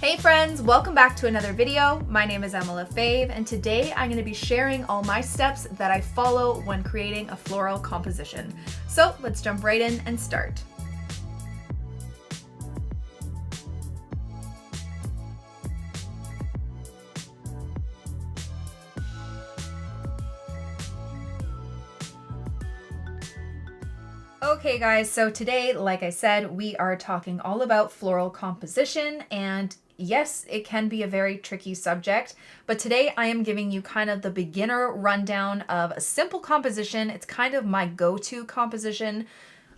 Hey friends, welcome back to another video. My name is Emma Lefebvre, and today I'm going to be sharing all my steps that I follow when creating a floral composition. So let's jump right in and start. Okay guys, so today, like I said, we are talking all about floral composition, and yes, it can be a very tricky subject, but today I am giving you kind of the beginner rundown of a simple composition. It's kind of my go-to composition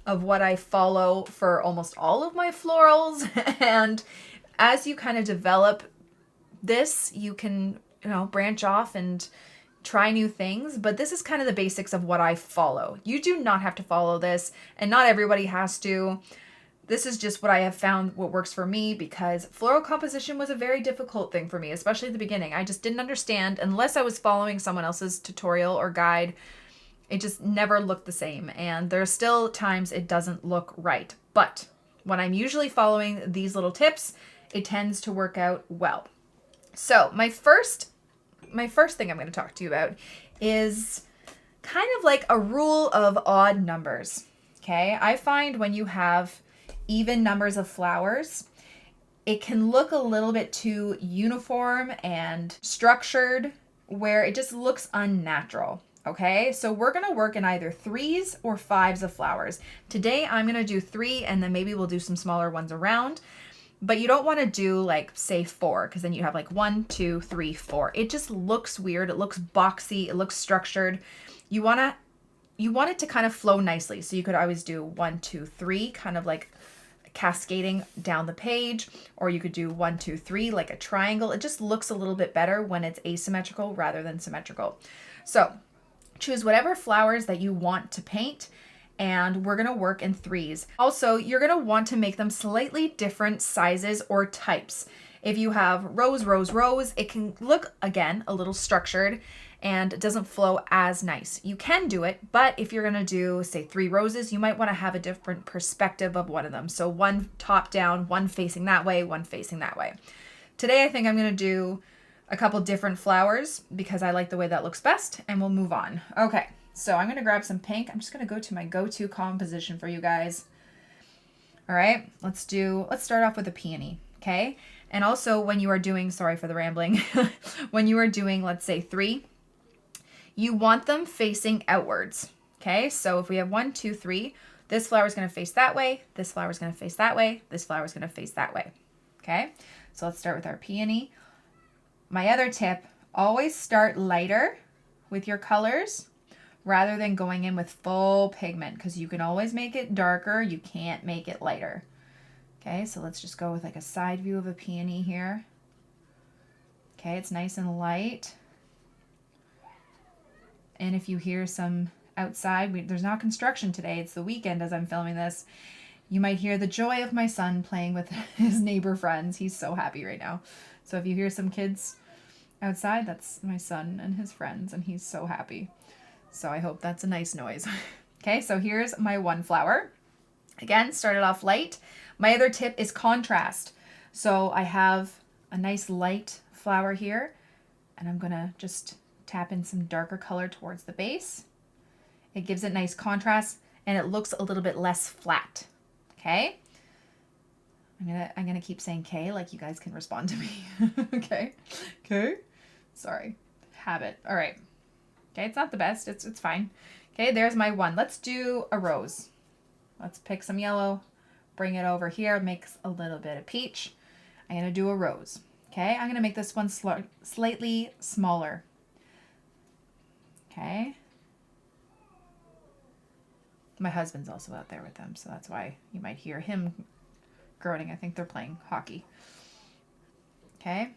of what I follow for almost all of my florals. And as you kind of develop this, you can, branch off and try new things, but this is kind of the basics of what I follow. You do not have to follow this, and not everybody has to. This is just what I have found what works for me, because floral composition was a very difficult thing for me, especially at the beginning. I just didn't understand unless I was following someone else's tutorial or guide. It just never looked the same, and there are still times it doesn't look right. But when I'm usually following these little tips, it tends to work out well. So my first thing I'm going to talk to you about is kind of like a rule of odd numbers. Okay, I find when you have even numbers of flowers, it can look a little bit too uniform and structured, where it just looks unnatural. Okay, so we're going to work in either 3s or 5s of flowers. Today I'm going to do 3, and then maybe we'll do some smaller ones around. But you don't want to do like, say 4, because then you have like 1, 2, 3, 4. It just looks weird. It looks boxy. It looks structured. You want it to kind of flow nicely. So you could always do 1, 2, 3, kind of like cascading down the page, or you could do 1, 2, 3 like a triangle. It just looks a little bit better when it's asymmetrical rather than symmetrical. So choose whatever flowers that you want to paint, and we're going to work in 3s. Also, you're going to want to make them slightly different sizes or types. If you have rows, rows, rows, it can look, again, a little structured and it doesn't flow as nice. You can do it, but if you're going to do, say, 3 roses, you might want to have a different perspective of one of them. So one top down, one facing that way, one facing that way. Today, I think I'm going to do a couple different flowers because I like the way that looks best, and we'll move on. Okay. So I'm going to grab some pink. I'm just going to go to my go-to composition for you guys. All right, let's start off with a peony, okay? And also when you are doing, sorry for the rambling, when you are doing, let's say 3, you want them facing outwards, okay? So if we have 1, 2, 3, this flower is going to face that way, this flower is going to face that way, this flower is going to face that way, okay? So let's start with our peony. My other tip, always start lighter with your colors rather than going in with full pigment, because you can always make it darker. You can't make it lighter. Okay, so let's just go with like a side view of a peony here. Okay, it's nice and light. And if you hear some outside, there's not construction today. It's the weekend as I'm filming this. You might hear the joy of my son playing with his neighbor friends. He's so happy right now. So if you hear some kids outside, that's my son and his friends, and he's so happy. So I hope that's a nice noise. Okay, so here's my one flower. Again, started off light. My other tip is contrast. So I have a nice light flower here, and I'm gonna just tap in some darker color towards the base. It gives it nice contrast, and it looks a little bit less flat. Okay? I'm gonna keep saying K, like you guys can respond to me. Okay? Okay? Sorry. Habit. All right. Okay, it's not the best. It's fine. Okay, there's my one. Let's do a rose. Let's pick some yellow, bring it over here, makes a little bit of peach. I'm going to do a rose. Okay, I'm going to make this one slightly smaller. Okay. My husband's also out there with them, so that's why you might hear him groaning. I think they're playing hockey. Okay,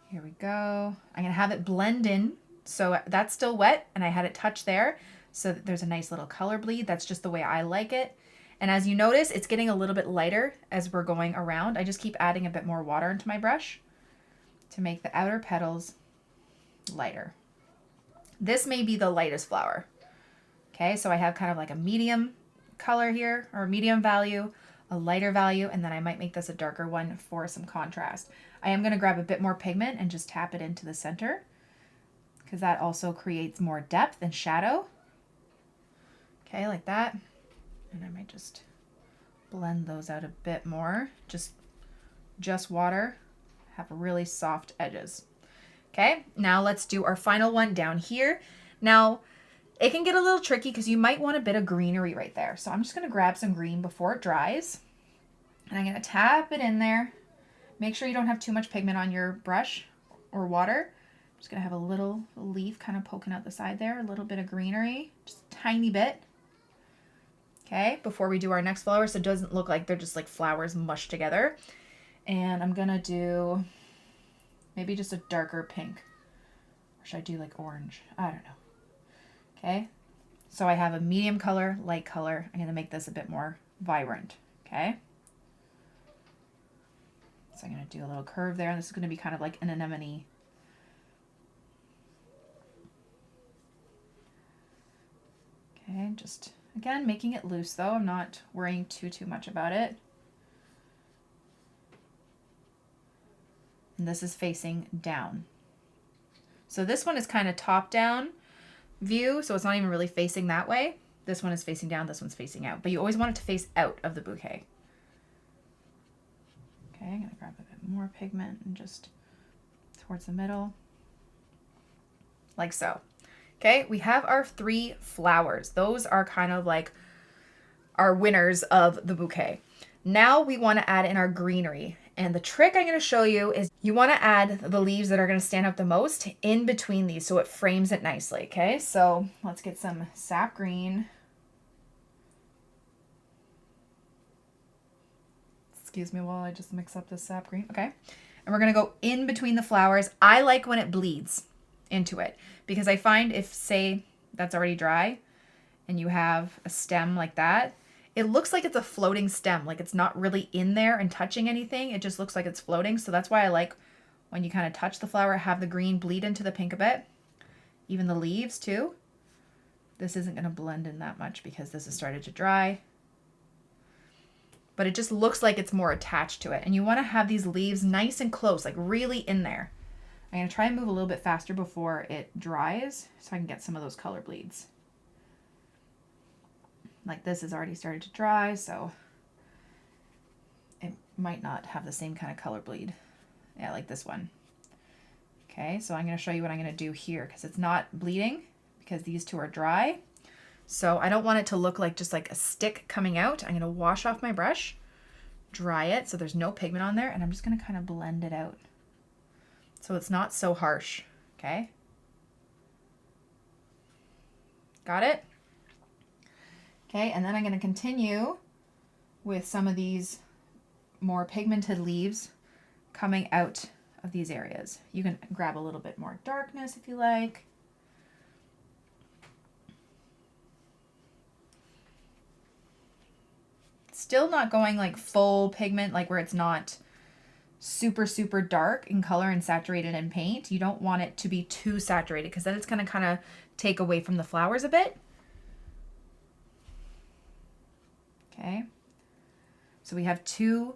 here we go. I'm going to have it blend in. So that's still wet, and I had it touch there, so that there's a nice little color bleed. That's just the way I like it. And as you notice, it's getting a little bit lighter as we're going around. I just keep adding a bit more water into my brush to make the outer petals lighter. This may be the lightest flower. Okay, so I have kind of like a medium color here, or medium value, a lighter value, and then I might make this a darker one for some contrast. I am going to grab a bit more pigment and just tap it into the center because that also creates more depth and shadow. Okay, like that. And I might just blend those out a bit more. Just water, have really soft edges. Okay, now let's do our final one down here. Now, it can get a little tricky because you might want a bit of greenery right there. So I'm just going to grab some green before it dries. And I'm going to tap it in there. Make sure you don't have too much pigment on your brush or water. I'm just going to have a little leaf kind of poking out the side there. A little bit of greenery, just a tiny bit. Okay, before we do our next flower, so it doesn't look like they're just like flowers mushed together. And I'm going to do maybe just a darker pink. Or should I do like orange? I don't know. Okay, so I have a medium color, light color. I'm going to make this a bit more vibrant, okay? So I'm going to do a little curve there. This is going to be kind of like an anemone. Okay, just, again, making it loose though. I'm not worrying too much about it. And this is facing down. So this one is kind of top down view, so it's not even really facing that way. This one is facing down, this one's facing out, but you always want it to face out of the bouquet. Okay, I'm gonna grab a bit more pigment and just towards the middle, like so. Okay, we have our 3 flowers. Those are kind of like our winners of the bouquet. Now we want to add in our greenery. And the trick I'm going to show you is you want to add the leaves that are going to stand out the most in between these so it frames it nicely, okay? So let's get some sap green. Excuse me while I just mix up this sap green, okay? And we're going to go in between the flowers. I like when it bleeds into it because I find if, say, that's already dry and you have a stem like that, it looks like it's a floating stem, like it's not really in there and touching anything. It just looks like it's floating. So that's why I like when you kind of touch the flower, have the green bleed into the pink a bit. Even the leaves too. This isn't going to blend in that much because this has started to dry. But it just looks like it's more attached to it. And you want to have these leaves nice and close, like really in there. I'm going to try and move a little bit faster before it dries so I can get some of those color bleeds. Like this has already started to dry, so it might not have the same kind of color bleed. Yeah, like this one. Okay, so I'm going to show you what I'm going to do here because it's not bleeding because these 2 are dry. So I don't want it to look like just like a stick coming out. I'm going to wash off my brush, dry it so there's no pigment on there, and I'm just going to kind of blend it out so it's not so harsh, okay? Got it? Okay, and then I'm going to continue with some of these more pigmented leaves coming out of these areas. You can grab a little bit more darkness if you like. Still not going like full pigment, like where it's not super dark in color and saturated in paint. You don't want it to be too saturated because then it's going to kind of take away from the flowers a bit. Okay, so we have 2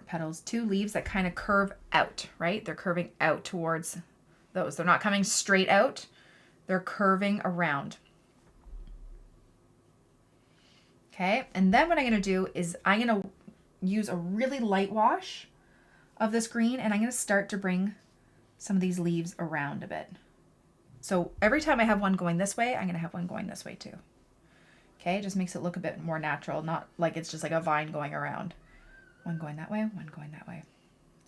petals, 2 leaves that kind of curve out, right? They're curving out towards those. They're not coming straight out. They're curving around. Okay, and then what I'm going to do is I'm going to use a really light wash of this green, and I'm going to start to bring some of these leaves around a bit. So every time I have one going this way, I'm going to have one going this way too. Okay, it just makes it look a bit more natural, not like it's just like a vine going around. One going that way, one going that way.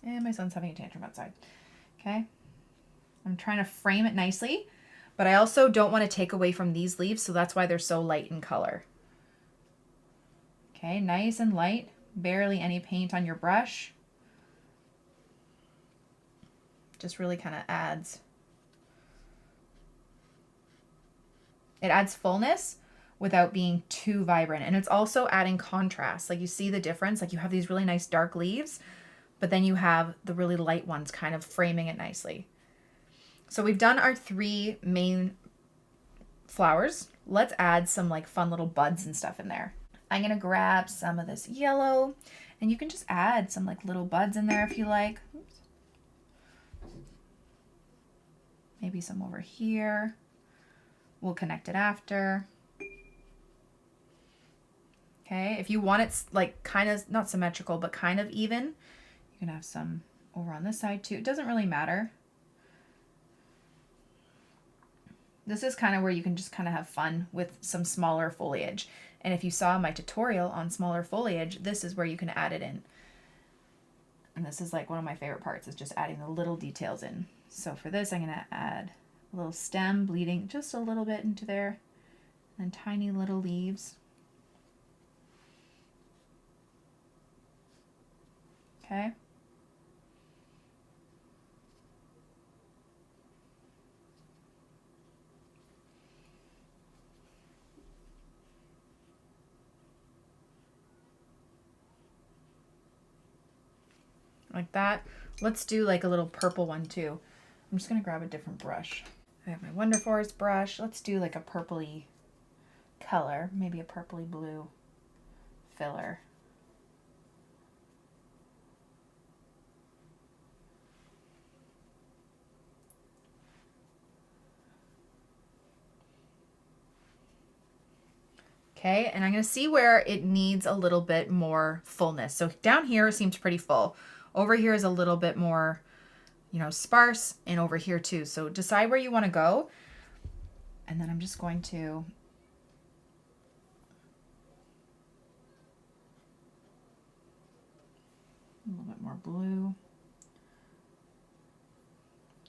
And my son's having a tantrum outside. Okay, I'm trying to frame it nicely, but I also don't want to take away from these leaves, so that's why they're so light in color. Okay, nice and light, barely any paint on your brush. Just really kind of adds, it adds fullness without being too vibrant. And it's also adding contrast. Like you see the difference, like you have these really nice dark leaves, but then you have the really light ones kind of framing it nicely. So we've done our 3 main flowers. Let's add some like fun little buds and stuff in there. I'm gonna grab some of this yellow, and you can just add some like little buds in there if you like. Oops. Maybe some over here. We'll connect it after. Okay, if you want it like kind of not symmetrical, but kind of even, you can have some over on this side too. It doesn't really matter. This is kind of where you can just kind of have fun with some smaller foliage. And if you saw my tutorial on smaller foliage, this is where you can add it in. And this is like one of my favorite parts, is just adding the little details in. So for this, I'm gonna add a little stem bleeding just a little bit into there, and tiny little leaves. Okay. Like that. Let's do like a little purple one too. I'm just gonna grab a different brush. I have my Wonder Forest brush. Let's do like a purpley color, maybe a purpley blue filler. Okay, and I'm gonna see where it needs a little bit more fullness. So down here seems pretty full. Over here is a little bit more, you know, sparse, and over here too. So decide where you wanna go. And then I'm just going to a little bit more blue.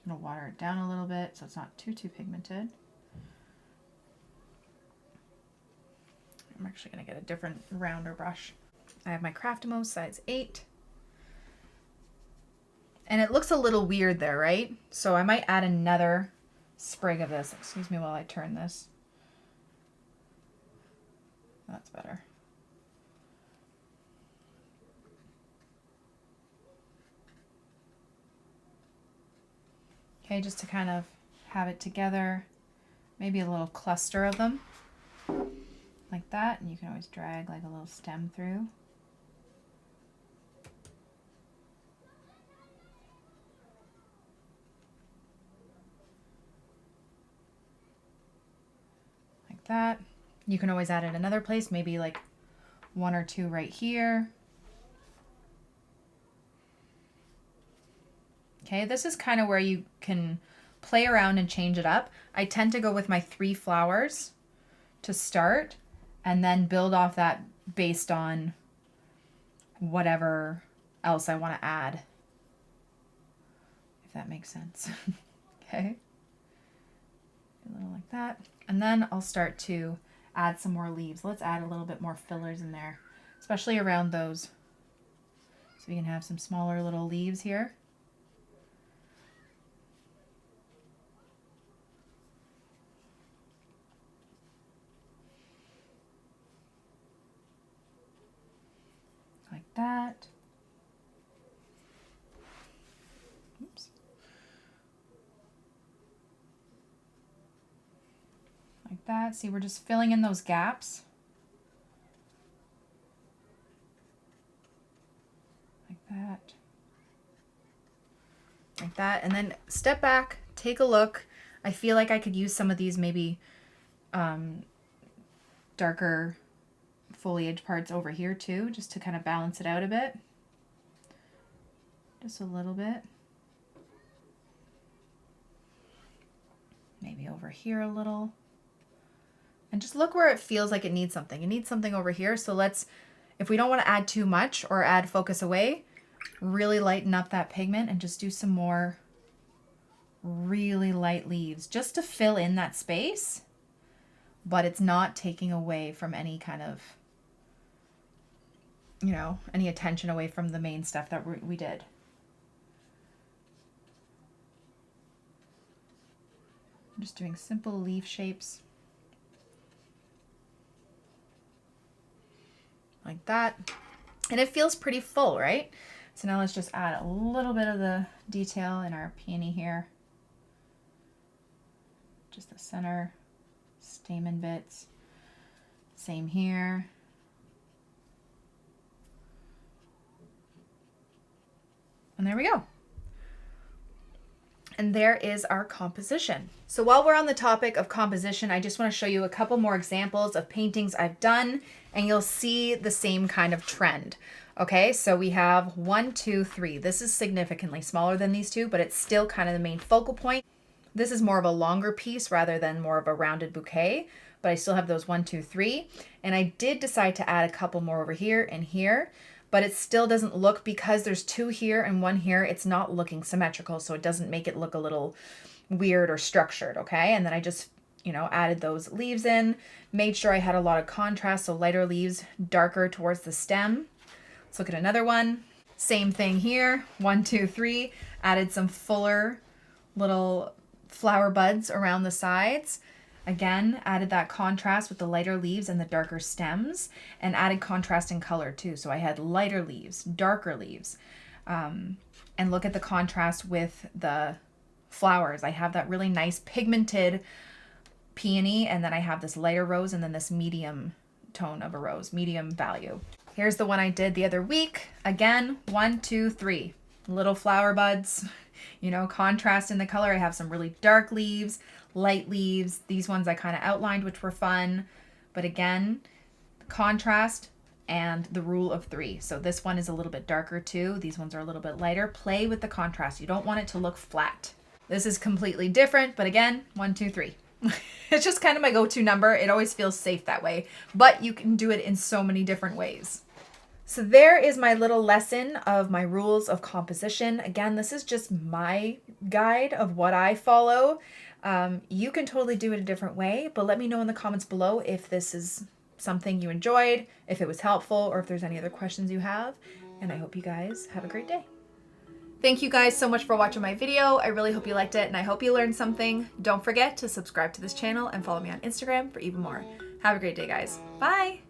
I'm gonna water it down a little bit so it's not too pigmented. I'm actually gonna get a different rounder brush. I have my Craftamo size 8. And it looks a little weird there, right? So I might add another sprig of this. Excuse me while I turn this. That's better. Okay, just to kind of have it together. Maybe a little cluster of them. Like that, and you can always drag like a little stem through. Like that. You can always add it another place, maybe like 1 or 2 right here. Okay, this is kind of where you can play around and change it up. I tend to go with my 3 flowers to start, and then build off that based on whatever else I want to add, if that makes sense. Okay, a little like that. And then I'll start to add some more leaves. Let's add a little bit more fillers in there, especially around those. So we can have some smaller little leaves here. Like that. Oops. Like that. See, we're just filling in those gaps. Like that. Like that. And then step back, take a look. I feel like I could use some of these maybe darker foliage parts over here too, just to kind of balance it out a bit. Just a little bit. Maybe over here a little. And just look where it feels like it needs something. It needs something over here. So let's, if we don't want to add too much or add focus away, really lighten up that pigment and just do some more really light leaves just to fill in that space, but it's not taking away from any kind of, you know, any attention away from the main stuff that we did. I'm just doing simple leaf shapes. Like that. And it feels pretty full, right? So now let's just add a little bit of the detail in our peony here. Just the center stamen bits. Same here. And there we go. And there is our composition. So while we're on the topic of composition, I just want to show you a couple more examples of paintings I've done, and you'll see the same kind of trend. Okay, so we have 1, 2, 3. This is significantly smaller than these two, but it's still kind of the main focal point. This is more of a longer piece rather than more of a rounded bouquet, but I still have those 1, 2, 3. And I did decide to add a couple more over here and here, but it still doesn't look, because there's 2 here and 1 here, it's not looking symmetrical, so it doesn't make it look a little weird or structured, okay? And then I just, added those leaves in, made sure I had a lot of contrast, so lighter leaves, darker towards the stem. Let's look at another one. Same thing here, 1, 2, 3, added some fuller little flower buds around the sides. Again, added that contrast with the lighter leaves and the darker stems, and added contrast in color too. So I had lighter leaves, darker leaves, and look at the contrast with the flowers. I have that really nice pigmented peony, and then I have this lighter rose, and then this medium tone of a rose, medium value. Here's the one I did the other week. Again, 1, 2, 3, little flower buds, contrast in the color. I have some really dark leaves, light leaves. These ones I kind of outlined, which were fun. But again, contrast and the rule of 3. So this one is a little bit darker too. These ones are a little bit lighter. Play with the contrast. You don't want it to look flat. This is completely different, but again, 1, 2, 3. It's just kind of my go-to number. It always feels safe that way, but you can do it in so many different ways. So there is my little lesson of my rules of composition. Again, this is just my guide of what I follow. You can totally do it a different way, but let me know in the comments below if this is something you enjoyed, if it was helpful, or if there's any other questions you have. And I hope you guys have a great day. Thank you guys so much for watching my video. I really hope you liked it, and I hope you learned something. Don't forget to subscribe to this channel and follow me on Instagram for even more. Have a great day, guys. Bye!